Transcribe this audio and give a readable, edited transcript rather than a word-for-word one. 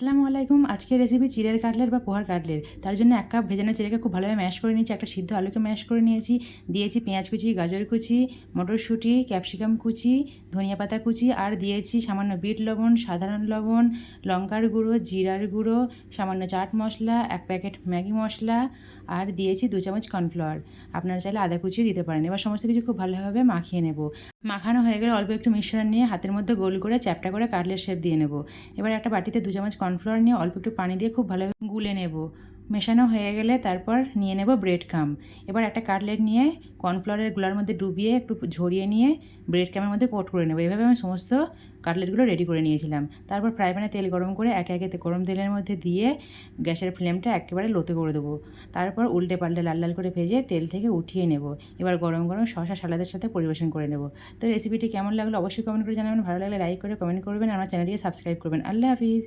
আসসালামু আলাইকুম। আজকের রেসিপি চিড়ের কাটলেট বা পোহার কাটলেট। তার জন্য 1 কাপ ভেজানো চিড়েকে খুব ভালোভাবে ম্যাশ করে নিয়েছি, একটা সিদ্ধ আলুকে ম্যাশ করে নিয়েছি, দিয়েছি পেঁয়াজ কুচি, গাজর কুচি, মটরশুঁটি, ক্যাপসিকাম কুচি, ধনিয়া পাতা কুচি, আর দিয়েছি সামান্য বিট লবণ, সাধারণ লবণ, লঙ্কার গুঁড়ো, জিরার গুঁড়ো, সামান্য চাট মশলা, 1 প্যাকেট ম্যাগি মশলা, আর দিয়েছি 2 চামচ কর্নফ্লাওয়ার। আপনারা চাইলে আদা কুচিও দিতে পারেন। এবার সমস্ত কিছু খুব ভালোভাবে মাখিয়ে নেব। মাখানো হয়ে গেলে অল্প একটু মিশ্রণ নিয়ে হাতের মধ্যে গোল করে চ্যাপ্টা করে কাটলেট শেপ দিয়ে নেব। এবার একটা বাটিতে 2 চামচ কর্নফ্লাওয়ার নিয়ে অল্প একটু পানি দিয়ে খুব ভালোভাবে গুলে নেব। মেশানো হয়ে গেলে তারপর নিয়ে নেব ব্রেড ক্রাম্ব। এবার একটা কাটলেট নিয়ে কর্নফ্লাওয়ারের গুলার মধ্যে ডুবিয়ে একটু ঝরিয়ে নিয়ে ব্রেড ক্রাম্বের মধ্যে কোট করে নেব। এভাবে আমি সমস্ত কাটলেটগুলো রেডি করে নিয়েছিলাম। তারপর ফ্রাই প্যানে তেল গরম করে একে একে গরম তেলের মধ্যে দিয়ে গ্যাসের ফ্লেমটা একেবারে লোতে করে দেবো। তারপর উল্টে পাল্টে লাল লাল করে ভেজে তেল থেকে উঠিয়ে নেব। এবার গরম গরম শসা সালাদের সাথে পরিবেশন করে নেব। তো রেসিপিটি কেমন লাগলো অবশ্যই কমেন্ট করে জানাবেন। ভালো লাগলে লাইক করে কমেন্ট করবেন, আমার চ্যানেলটিকে সাবস্ক্রাইব করবেন। আল্লাহ হাফিজ।